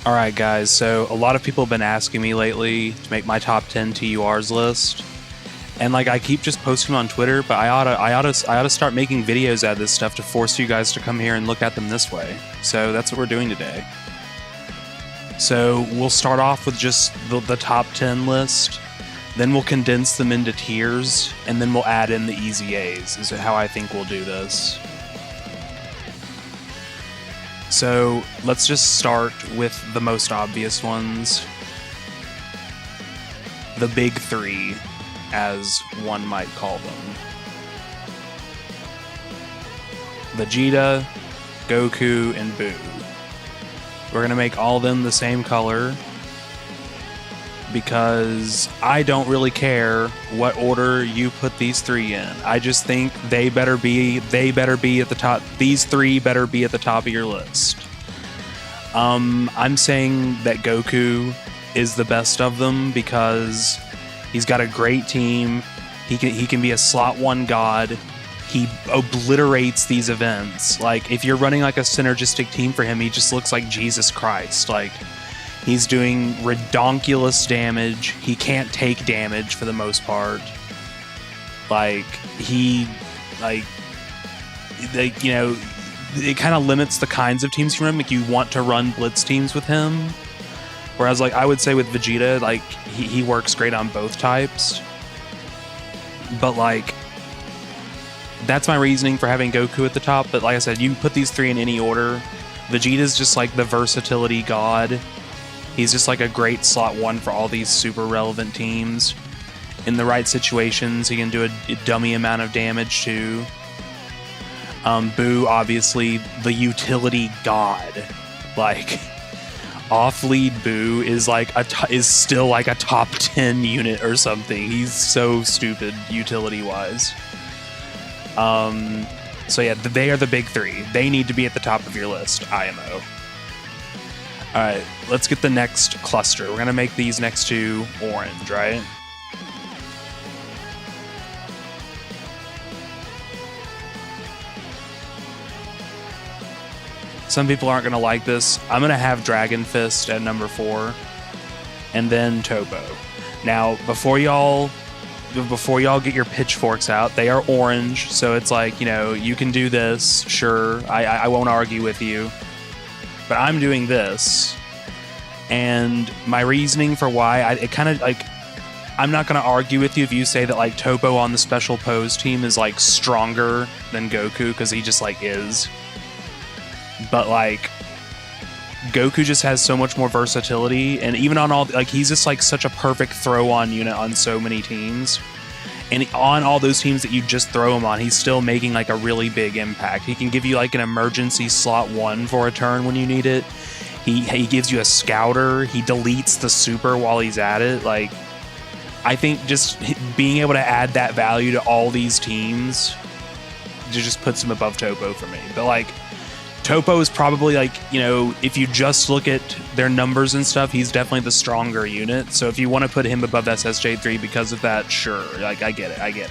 Alright guys, so a lot of people have been asking me lately to make my top 10 TURs list. And like I keep just posting on Twitter, but I oughta start making videos out of this stuff to force you guys to come here and look at them this way. So that's what we're doing today. So we'll start off with just the top 10 list, then we'll condense them into tiers, and then we'll add in the easy A's, is how I think we'll do this. So let's just start with the most obvious ones. The big three, as one might call them. Vegeta, Goku, and Buu. We're gonna make all of them the same color because I don't really care what order you put these three in. I just think they better be at the top. These three better be at the top of your list. I'm saying that Goku is the best of them because he's got a great team. He can be a slot 1 god. He obliterates these events. Like, if you're running like a synergistic team for him, he just looks like Jesus Christ. Like, he's doing redonkulous damage. He can't take damage for the most part. Like, you know, it kind of limits the kinds of teams for him. Like, you want to run blitz teams with him. Whereas, like, I would say with Vegeta, like, he works great on both types. But, like, that's my reasoning for having Goku at the top. But like I said, you put these three in any order. Vegeta's just like the versatility god. He's just like a great slot 1 for all these super relevant teams. In the right situations, he can do a dummy amount of damage too. Buu, obviously, the utility god. Like, off-lead Buu is like is still like a top 10 unit or something. He's so stupid utility-wise. So yeah, they are the big three. They need to be at the top of your list, IMO. Alright, let's get the next cluster. We're gonna make these next two orange, right? Some people aren't gonna like this. I'm gonna have Dragon Fist at number 4, and then Topo. Now, before y'all get your pitchforks out, they are orange, so it's like, you know, you can do this, sure, I won't argue with you, but I'm doing this, and my reasoning for why, I'm not going to argue with you if you say that, like, Topo on the special pose team is, like, stronger than Goku, because he just, like, is, but, like, Goku just has so much more versatility, and even on all, like, he's just like such a perfect throw-on unit on so many teams. And on all those teams that you just throw him on, he's still making like a really big impact. He can give you like an emergency slot 1 for a turn when you need it. He gives you a scouter. He deletes the super while he's at it. Like, I think just being able to add that value to all these teams just puts him above Topo for me. But like, Topo is probably, like, you know, if you just look at their numbers and stuff, he's definitely the stronger unit. So if you want to put him above SSJ3 because of that, sure. Like, I get it.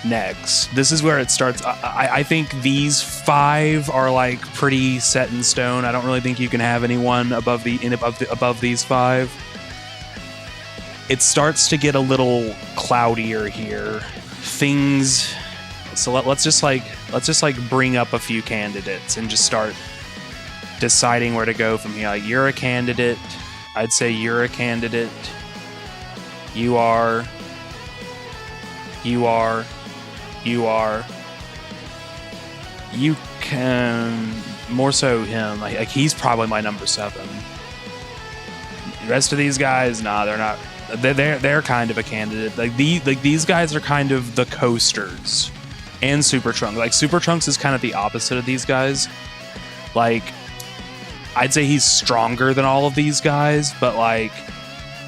Next, this is where it starts. I think these 5 are, like, pretty set in stone. I don't really think you can have anyone above these 5. It starts to get a little cloudier here. Things... So let's just bring up a few candidates and just start deciding where to go from here. Like, you're a candidate. I'd say you're a candidate. You are. You can more so him. Like he's probably my number 7. The rest of these guys, nah, they're not. They're kind of a candidate. Like these guys are kind of the coasters. And Super Trunks. Like, Super Trunks is kind of the opposite of these guys. Like, I'd say he's stronger than all of these guys, but, like,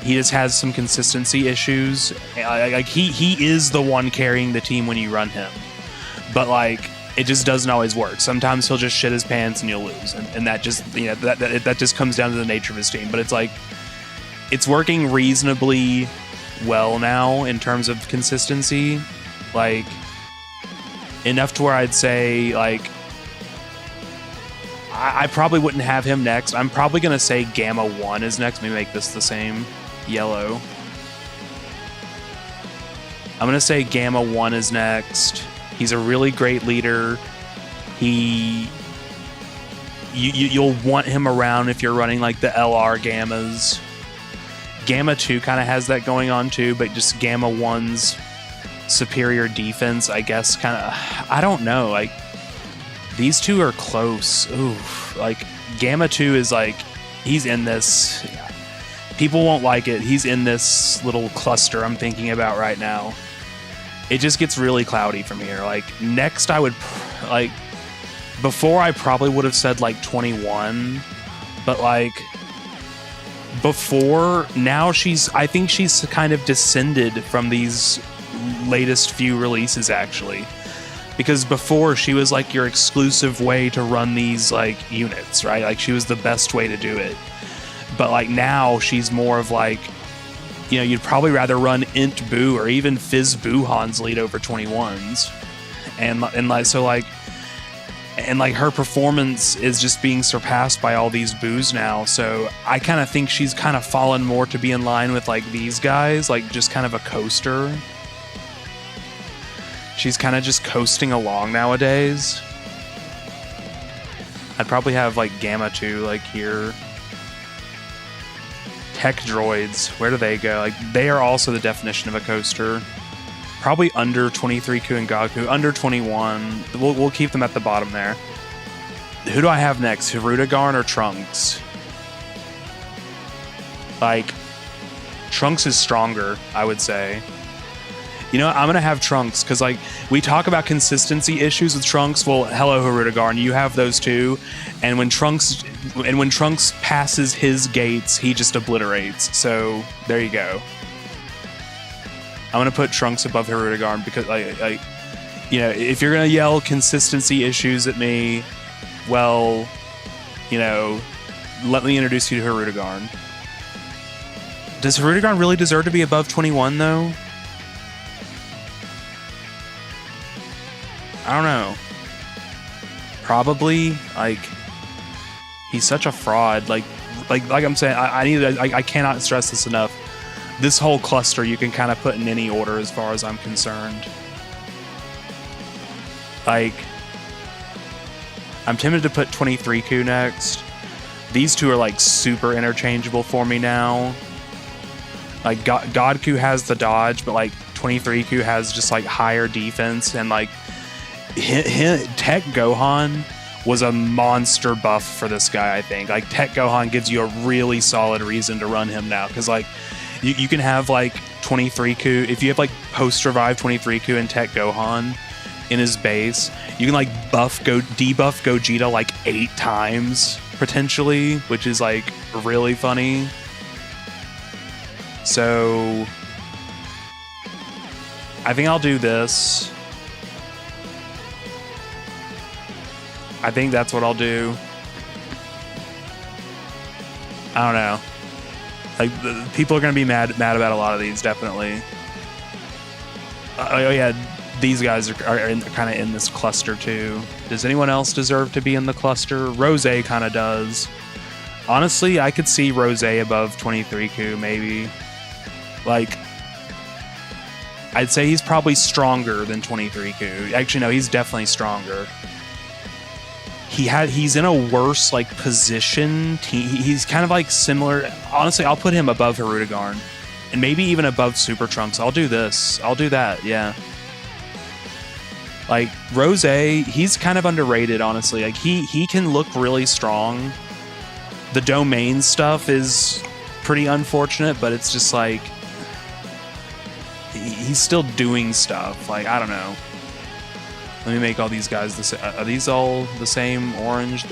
he just has some consistency issues. Like, he is the one carrying the team when you run him. But, like, it just doesn't always work. Sometimes he'll just shit his pants and you'll lose. And that just, you know, that just comes down to the nature of his team. But it's, like, it's working reasonably well now in terms of consistency. Like, enough to where I'd say, like, I probably wouldn't have him next. I'm probably going to say Gamma 1 is next. Maybe make this the same yellow. I'm going to say Gamma 1 is next. He's a really great leader. You'll want him around if you're running like the LR Gammas. Gamma 2 kind of has that going on too, but just Gamma 1's superior defense, I guess, kind of, I don't know, like, these two are close. Ooh, like, Gamma 2 is like, he's in this, people won't like it, he's in this little cluster I'm thinking about right now. It just gets really cloudy from here. Like, next I would, like, before I probably would have said like 21, but like, before, now I think she's kind of descended from these latest few releases, actually, because before she was like your exclusive way to run these like units, right? Like, she was the best way to do it. But like, now she's more of like, you know, you'd probably rather run Int Boo or even Fizz Buhan's lead over 21s, and like, so like, and like, her performance is just being surpassed by all these boos now. So I kind of think she's kind of fallen more to be in line with like these guys, like just kind of a coaster. She's kind of just coasting along nowadays. I'd probably have like Gamma 2 like here. Tech droids, where do they go? Like, they are also the definition of a coaster. Probably under 23Ku and Goku, under 21. We'll keep them at the bottom there. Who do I have next? Hirudegarn or Trunks? Like, Trunks is stronger, I would say. You know what? I'm going to have Trunks, because, like, we talk about consistency issues with Trunks. Well, hello, Hirudegarn. You have those too. And when Trunks passes his gates, he just obliterates. So, there you go. I'm going to put Trunks above Hirudegarn because, like, you know, if you're going to yell consistency issues at me, well, you know, let me introduce you to Hirudegarn. Does Hirudegarn really deserve to be above 21, though? I don't know. Probably. Like, he's such a fraud. Like I'm saying, I cannot stress this enough. This whole cluster you can kind of put in any order as far as I'm concerned. Like, I'm tempted to put 23Ku next. These two are like super interchangeable for me now. Like, Godku has the dodge, but like 23Ku has just like higher defense, and like Tech Gohan was a monster buff for this guy, I think. Like, Tech Gohan gives you a really solid reason to run him now, because like you can have like 23Ku, if you have like post-revive 23Ku and Tech Gohan in his base, you can like debuff Gogeta like 8 times potentially, which is like really funny. So I think I'll do this. I think that's what I'll do. I don't know. Like, people are going to be mad about a lot of these, definitely. Oh yeah, these guys are kind of in this cluster too. Does anyone else deserve to be in the cluster? Rose kind of does. Honestly, I could see Rose above 23Ku, maybe. Like, I'd say he's probably stronger than 23Ku. Actually, no, he's definitely stronger. He's in a worse like position. He's kind of like similar. Honestly, I'll put him above Hirudegarn, and maybe even above Super Trunks. I'll do this. I'll do that. Yeah. Like, Rose, he's kind of underrated, honestly. Like, he can look really strong. The domain stuff is pretty unfortunate, but it's just like he's still doing stuff. Like, I don't know. Let me make all these guys the same. Are these all the same orange?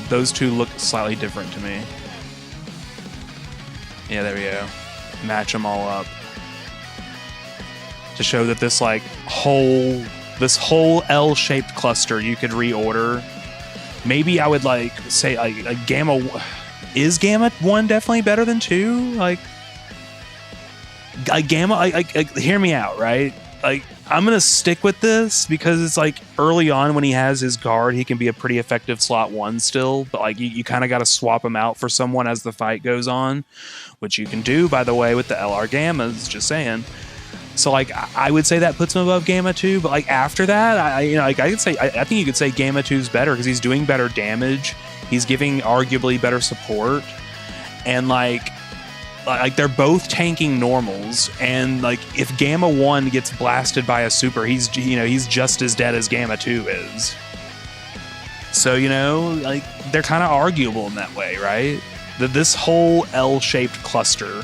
Those two look slightly different to me. Yeah, there we go. Match them all up to show that this whole L-shaped cluster you could reorder. Maybe I would like say like Gamma. Is Gamma 1 definitely better than 2? Like Gamma. Hear me out, right? Like, I'm going to stick with this because it's like early on when he has his guard, he can be a pretty effective slot 1 still, but like you kind of got to swap him out for someone as the fight goes on, which you can do, by the way, with the LR Gammas, just saying. So like I would say that puts him above Gamma 2, but like after that, I think you could say Gamma 2 is better because he's doing better damage, he's giving arguably better support, and like they're both tanking normals, and like if Gamma 1 gets blasted by a super, he's just as dead as Gamma 2 is. So like they're kind of arguable in that way, right? This whole L-shaped cluster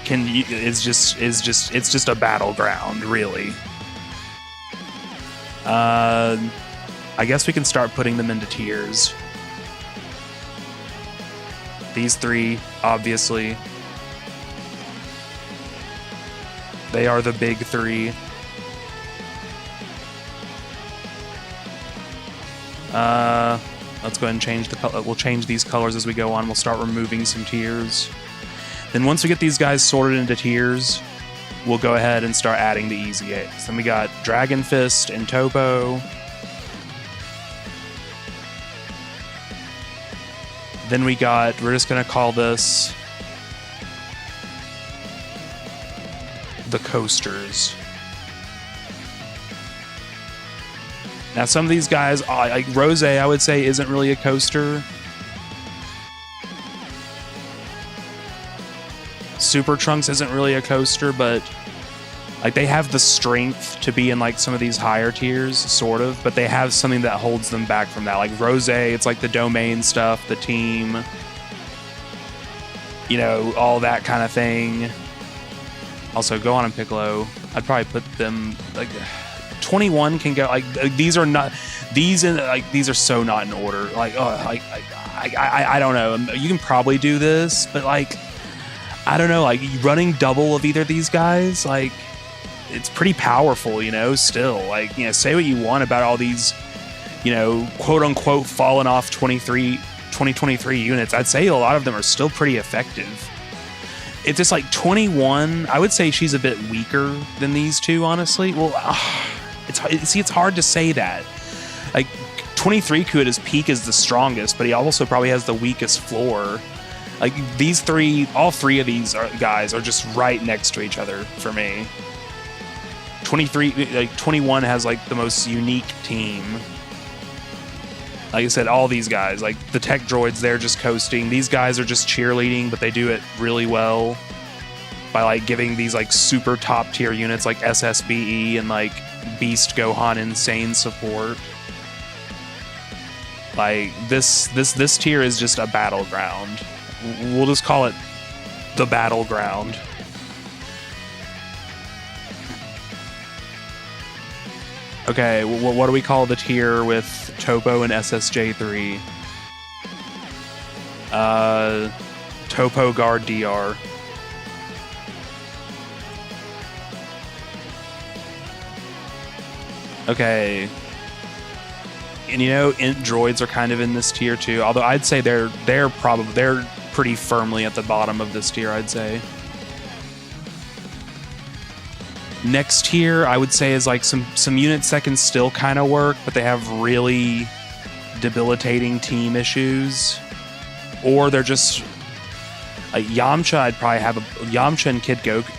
it's just a battleground, really. I guess we can start putting them into tiers. These 3, obviously. They are the big 3. Let's go ahead and change the color. We'll change these colors as we go on. We'll start removing some tiers. Then once we get these guys sorted into tiers, we'll go ahead and start adding the easy A's. Then we got Dragon Fist and Topo. Then we're just going to call this the Coasters. Now, some of these guys, like Rose, I would say, isn't really a coaster. Super Trunks isn't really a coaster, but like they have the strength to be in like some of these higher tiers, sort of, but they have something that holds them back from that. Like Rose, it's like the domain stuff, the team, all that kind of thing. Also, Gohan and Piccolo, I'd probably put them like 21 can go like these are so not in order. Like I don't know. You can probably do this, but like I don't know. Like running double of either of these guys, like. It's pretty powerful, still. Like, say what you want about all these, quote unquote fallen off 2023 units. I'd say a lot of them are still pretty effective. It's just like 21, I would say she's a bit weaker than these two, honestly. Well, it's hard to say that. Like, 23 Ku at his peak is the strongest, but he also probably has the weakest floor. Like, all three of these guys are just right next to each other for me. 21 has like the most unique team. Like I said, all these guys, like the tech droids, they're just coasting. These guys are just cheerleading, but they do it really well by like giving these like super top tier units like SSBE and like Beast Gohan insane support. Like this tier is just a battleground. We'll just call it the battleground. Okay, what do we call the tier with Topo and SSJ3? Topo Guard DR. Okay. And Int droids are kind of in this tier too, although I'd say they're pretty firmly at the bottom of this tier, I'd say. Next tier, I would say, is like some units that can still kind of work, but they have really debilitating team issues. Or they're just... Like Yamcha, I'd probably have Yamcha and Kid Goku.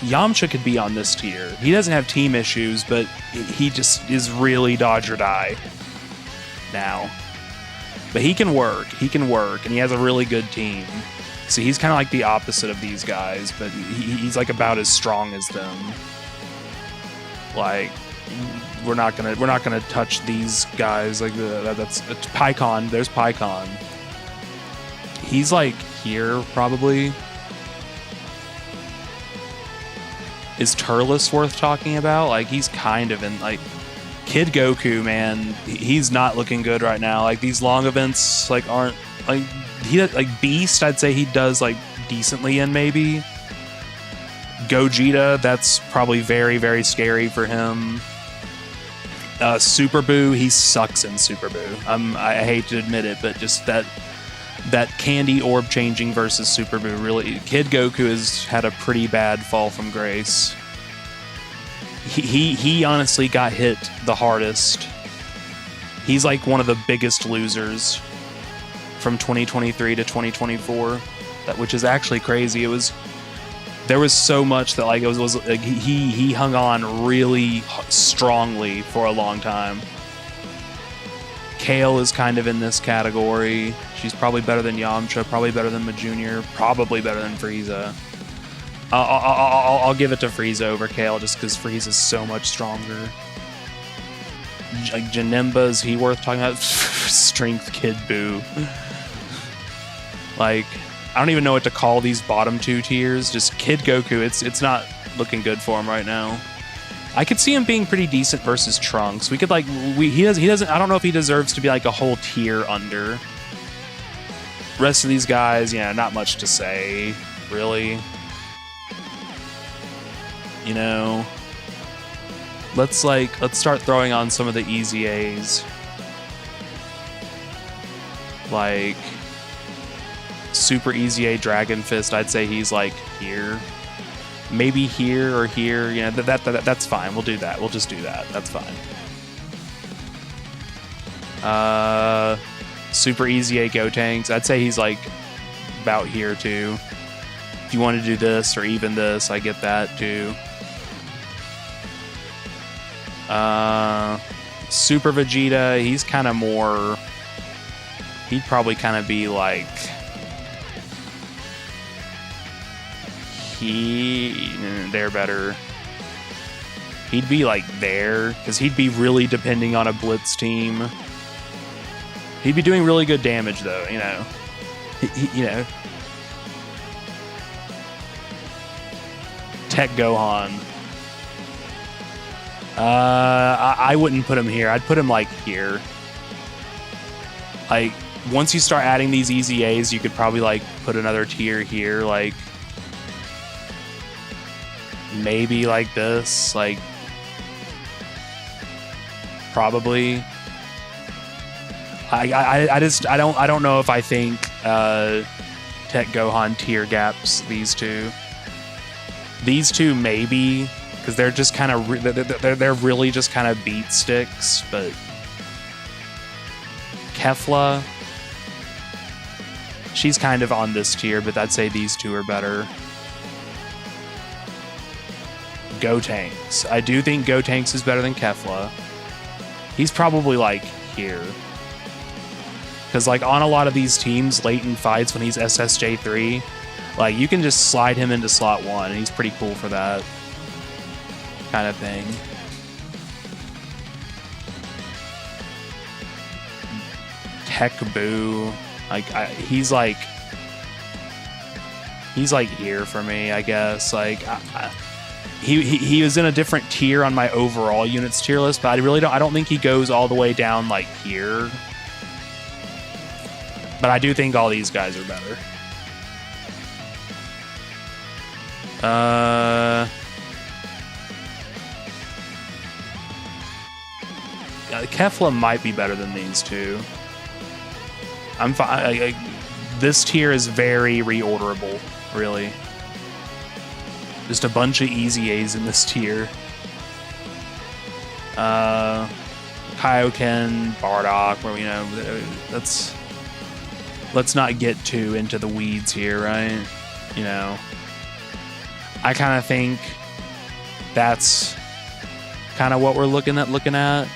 Yamcha could be on this tier. He doesn't have team issues, but he just is really dodge or die now. But he can work, and he has a really good team. So he's kind of like the opposite of these guys, but he's like about as strong as them. Like, we're not gonna touch these guys. Like that's PyCon. There's PyCon. He's like here probably. Is Turles worth talking about? Like he's kind of in like Kid Goku, man. He's not looking good right now. Like these long events like aren't like he does, like Beast. I'd say he does like decently in maybe. Gogeta, that's probably very, very scary for him. Super Boo, he sucks in Super Boo. I hate to admit it, but just that candy orb changing versus Super Boo really... Kid Goku has had a pretty bad fall from grace. he honestly got hit the hardest. He's like one of the biggest losers from 2023 to 2024, which is actually crazy. There was so much that like it was like he hung on really strongly for a long time. Kale is kind of in this category. She's probably better than Yamcha, probably better than Jr., probably better than Frieza. I'll give it to Frieza over Kale just because Frieza's so much stronger. Like Janemba, is he worth talking about? Strength Kid Boo. Like, I don't even know what to call these bottom two tiers. Just Kid Goku, it's not looking good for him right now. I could see him being pretty decent versus Trunks. We could like he doesn't I don't know if he deserves to be like a whole tier under. Rest of these guys, yeah, not much to say, really. You know, let's start throwing on some of the easy A's. Like super easy A Dragon Fist, I'd say he's like here. Maybe here or here, you know, that's fine. We'll do that. We'll just do that. That's fine. Super easy A Gotenks, I'd say he's like about here too. If you want to do this or even this, I get that too. Super Vegeta, he's kind of more, he'd probably kind of be like, they're better. He'd be like there, because he'd be really depending on a blitz team. He'd be doing really good damage though, you know. You know. Tech Gohan. I wouldn't put him here. I'd put him like here. Like once you start adding these easy A's, you could probably like put another tier here, like maybe like this, like probably. I don't know if I think Tech Gohan tier gaps these two. These two maybe, because they're just kind of they're really just kind of beat sticks, but Kefla, she's kind of on this tier, but I'd say these two are better. Gotenks, I do think Gotenks is better than Kefla. He's probably like here, because like on a lot of these teams late in fights when he's SSJ3, like you can just slide him into slot 1 and he's pretty cool for that kind of thing. Tech Boo, like he's like here for me, I guess. Like he was in a different tier on my overall units tier list, but I don't think he goes all the way down like here. But I do think all these guys are better. Kefla might be better than these two. I'm fine. This tier is very reorderable, really. Just a bunch of easy A's in this tier. Kaioken, Bardock, where you know, let's not get too into the weeds here, right? You know, I kind of think that's kind of what we're looking at.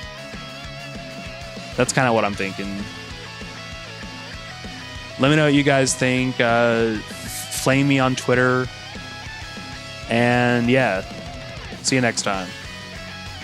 That's kind of what I'm thinking. Let me know what you guys think. Flame me on Twitter. And yeah, see you next time.